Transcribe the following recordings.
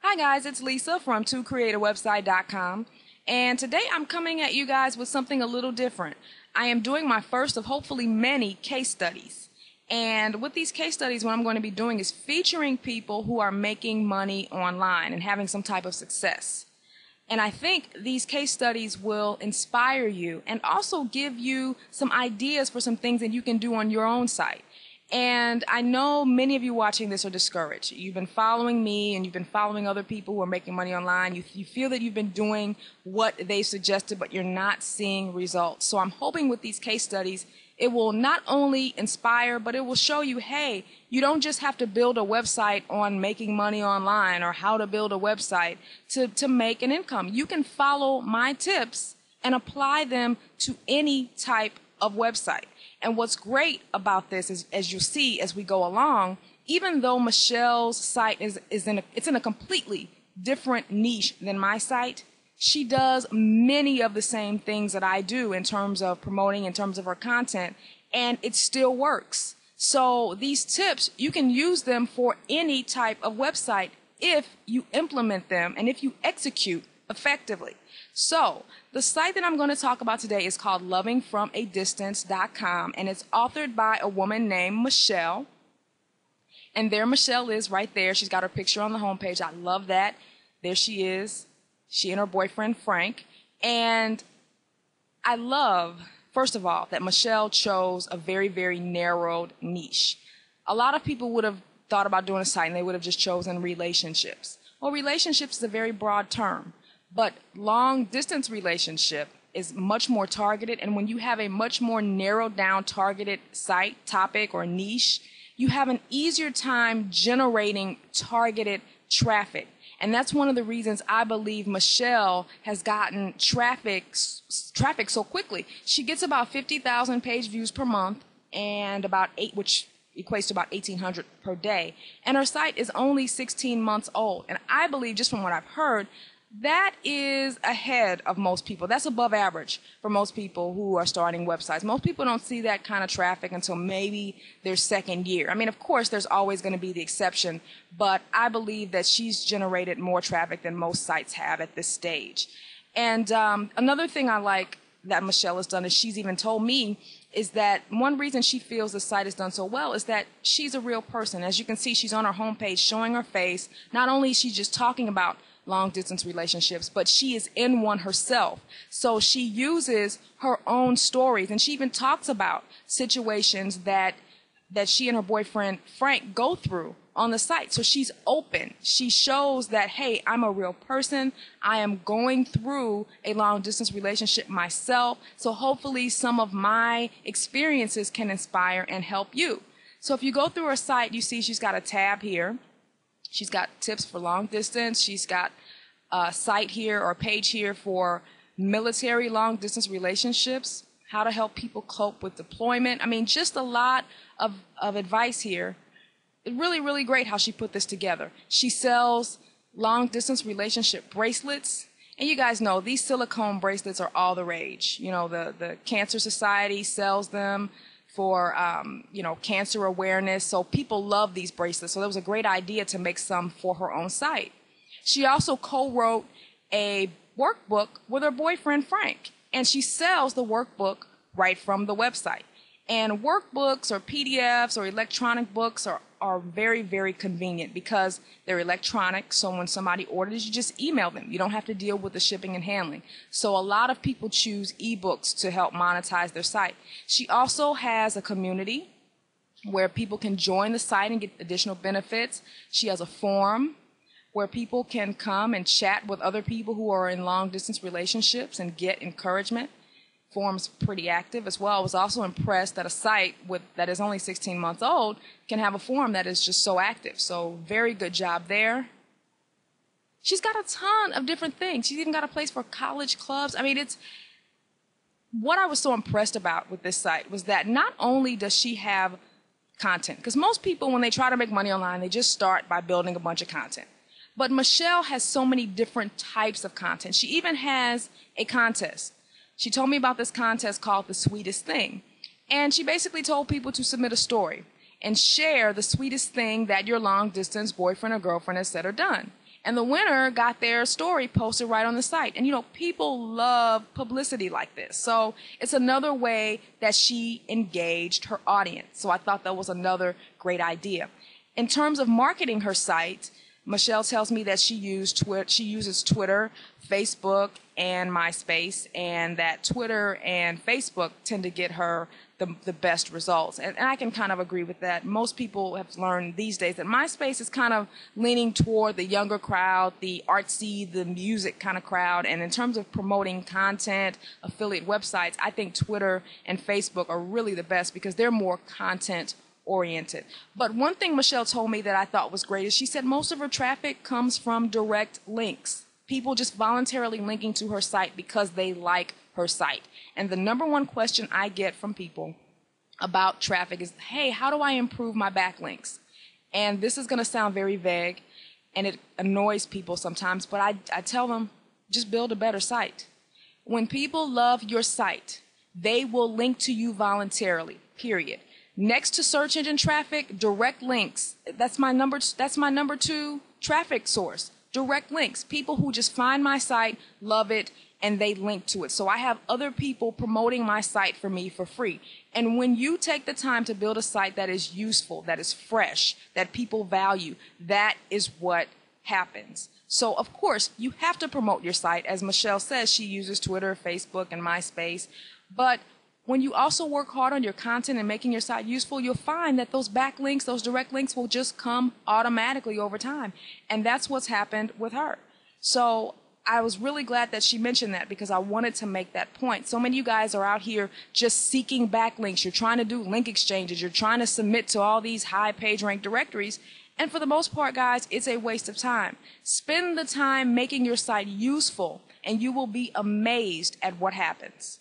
Hi guys, it's Lisa from ToCreateAWebsite.com, and today I'm coming at you guys with something a little different. I am doing my first of hopefully many case studies. And with these case studies, what I'm going to be doing is featuring people who are making money online and having some type of success. And I think these case studies will inspire you and also give you some ideas for some things that you can do on your own site. And I know many of you watching this are discouraged. You've been following me and you've been following other people who are making money online. You feel that you've been doing what they suggested, but you're not seeing results. So I'm hoping with these case studies, it will not only inspire, but it will show you, hey, you don't just have to build a website on making money online or how to build a website to make an income. You can follow my tips and apply them to any type of website. And what's great about this is, as you'll see as we go along, even though Michelle's site is in a completely different niche than my site, she does many of the same things that I do in terms of promoting, in terms of her content, and it still works. So these tips, you can use them for any type of website if you implement them and if you execute effectively. So the site that I'm going to talk about today is called lovingfromadistance.com, and it's authored by a woman named Michelle. And there Michelle is right there. She's got her picture on the homepage. I love that. There she is. She and her boyfriend, Frank. And I love, first of all, that Michelle chose a very, very narrowed niche. A lot of people would have thought about doing a site and they would have just chosen relationships. Well, relationships is a very broad term, but long-distance relationship is much more targeted. And when you have a much more narrowed down targeted site, topic, or niche, you have an easier time generating targeted traffic. And that's one of the reasons I believe Michelle has gotten traffic so quickly. She gets about 50,000 page views per month and which equates to about 1,800 per day. And her site is only 16 months old. And I believe, just from what I've heard, that is ahead of most people. That's above average for most people who are starting websites. Most people don't see that kind of traffic until maybe their second year. I mean, of course, there's always going to be the exception, but I believe that she's generated more traffic than most sites have at this stage. And another thing I like that Michelle has done is she's even told me is that one reason she feels the site has done so well is that she's a real person. As you can see, she's on her homepage showing her face. Not only is she just talking about long-distance relationships, but she is in one herself. So she uses her own stories, and she even talks about situations that she and her boyfriend Frank go through on the site. So she's open. She shows that, hey, I'm a real person. I am going through a long-distance relationship myself. So hopefully some of my experiences can inspire and help you. So if you go through her site, you see she's got a tab here. She's got tips for long distance. She's got a site here or a page here for military long distance relationships, how to help people cope with deployment. I mean, just a lot of advice here. It's really, really great how she put this together. She sells long distance relationship bracelets. And you guys know these silicone bracelets are all the rage. You know, the Cancer Society sells them for cancer awareness. So people love these bracelets. So that was a great idea to make some for her own site. She also co-wrote a workbook with her boyfriend, Frank. And she sells the workbook right from the website. And workbooks or PDFs or electronic books are very, very convenient because they're electronic. So when somebody orders, you just email them. You don't have to deal with the shipping and handling. So a lot of people choose ebooks to help monetize their site. She also has a community where people can join the site and get additional benefits. She has a forum where people can come and chat with other people who are in long-distance relationships and get encouragement. Forum's pretty active as well. I was also impressed that a site that is only 16 months old can have a forum that is just so active. So very good job there. She's got a ton of different things. She's even got a place for college clubs. I mean, what I was so impressed about with this site was that not only does she have content, because most people, when they try to make money online, they just start by building a bunch of content. But Michelle has so many different types of content. She even has a contest. She told me about this contest called The Sweetest Thing. And she basically told people to submit a story and share the sweetest thing that your long-distance boyfriend or girlfriend has said or done. And the winner got their story posted right on the site. And, you know, people love publicity like this. So it's another way that she engaged her audience. So I thought that was another great idea. In terms of marketing her site, Michelle tells me that she uses Twitter, Facebook, and MySpace, and that Twitter and Facebook tend to get her the best results. And I can kind of agree with that. Most people have learned these days that MySpace is kind of leaning toward the younger crowd, the artsy, the music kind of crowd. And in terms of promoting content, affiliate websites, I think Twitter and Facebook are really the best because they're more content oriented. But one thing Michelle told me that I thought was great is she said most of her traffic comes from direct links. People just voluntarily linking to her site because they like her site. And the number one question I get from people about traffic is, hey, how do I improve my backlinks? And this is going to sound very vague, and it annoys people sometimes, but I tell them, just build a better site. When people love your site, they will link to you voluntarily, period. Next to search engine traffic, direct links. That's my number 2 traffic source. Direct links. People who just find my site, love it, and they link to it. So I have other people promoting my site for me for free. And when you take the time to build a site that is useful, that is fresh, that people value, that is what happens. So, of course, you have to promote your site. As Michelle says, she uses Twitter, Facebook, and MySpace. But when you also work hard on your content and making your site useful, you'll find that those backlinks, those direct links will just come automatically over time. And that's what's happened with her. So I was really glad that she mentioned that because I wanted to make that point. So many of you guys are out here just seeking backlinks. You're trying to do link exchanges. You're trying to submit to all these high page rank directories. And for the most part, guys, it's a waste of time. Spend the time making your site useful, and you will be amazed at what happens.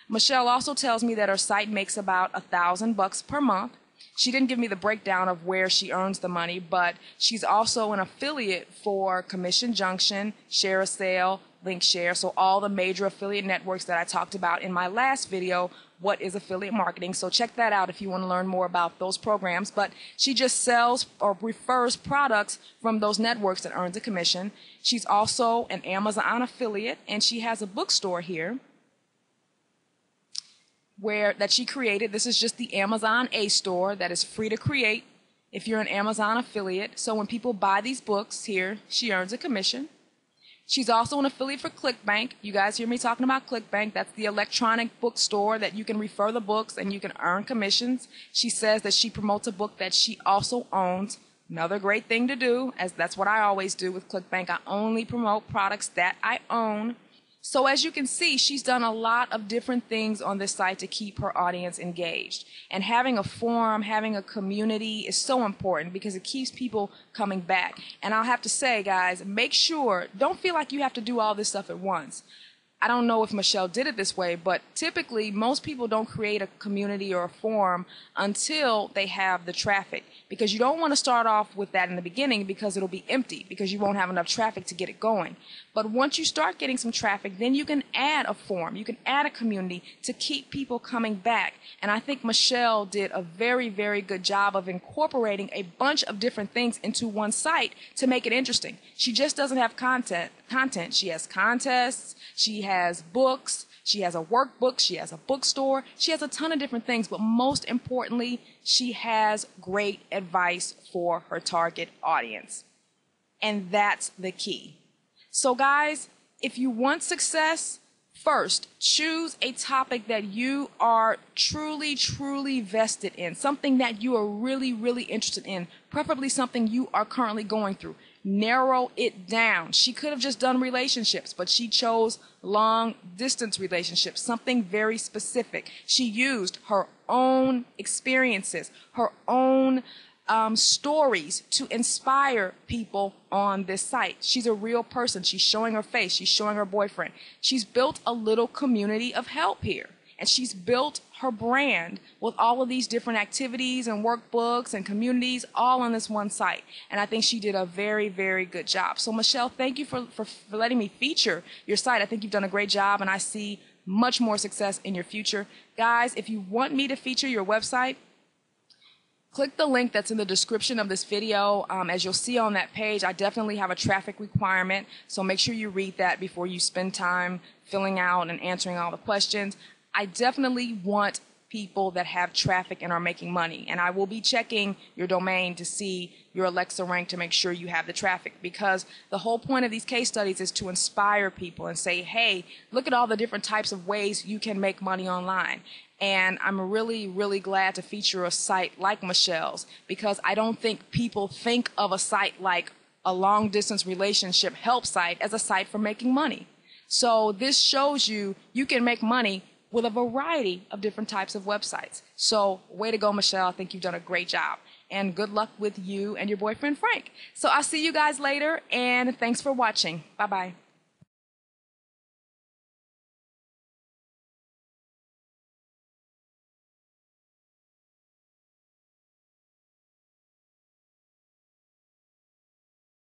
Michelle also tells me that her site makes about $1,000 per month. She didn't give me the breakdown of where she earns the money, but she's also an affiliate for Commission Junction, Share a Sale, LinkShare, so all the major affiliate networks that I talked about in my last video, What is Affiliate Marketing? So check that out if you want to learn more about those programs. But she just sells or refers products from those networks and earns a commission. She's also an Amazon affiliate, and she has a bookstore here that she created. This is just the Amazon A store that is free to create if you're an Amazon affiliate. So when people buy these books here, she earns a commission. She's also an affiliate for ClickBank. You guys hear me talking about ClickBank. That's the electronic bookstore that you can refer the books and you can earn commissions. She says that she promotes a book that she also owns. Another great thing to do, as that's what I always do with ClickBank. I only promote products that I own. So as you can see, she's done a lot of different things on this site to keep her audience engaged. And having a forum, having a community is so important because it keeps people coming back. And I'll have to say, guys, make sure, don't feel like you have to do all this stuff at once. I don't know if Michelle did it this way, but typically most people don't create a community or a forum until they have the traffic, because you don't want to start off with that in the beginning because it'll be empty because you won't have enough traffic to get it going. But once you start getting some traffic, then you can add a forum, you can add a community to keep people coming back. And I think Michelle did a very, very good job of incorporating a bunch of different things into one site to make it interesting. She just doesn't have content. She has contests, she has books, she has a workbook, she has a bookstore, she has a ton of different things, but most importantly, she has great advice for her target audience. And that's the key. So guys, if you want success, first, choose a topic that you are truly, truly vested in, something that you are really, really interested in, preferably something you are currently going through. Narrow it down. She could have just done relationships, but she chose long distance relationships, something very specific. She used her own experiences, her own stories to inspire people on this site. She's a real person. She's showing her face. She's showing her boyfriend. She's built a little community of help here. And she's built her brand with all of these different activities and workbooks and communities all on this one site. And I think she did a very, very good job. So Michelle, thank you for letting me feature your site. I think you've done a great job, and I see much more success in your future. Guys, if you want me to feature your website, click the link that's in the description of this video. As you'll see on that page, I definitely have a traffic requirement, so make sure you read that before you spend time filling out and answering all the questions. I definitely want people that have traffic and are making money, and I will be checking your domain to see your Alexa rank to make sure you have the traffic, because the whole point of these case studies is to inspire people and say, hey, look at all the different types of ways you can make money online. And I'm really, really glad to feature a site like Michelle's, because I don't think people think of a site like a long distance relationship help site as a site for making money. So this shows you can make money with a variety of different types of websites. So way to go, Michelle. I think you've done a great job. And good luck with you and your boyfriend, Frank. So I'll see you guys later, and thanks for watching. Bye-bye.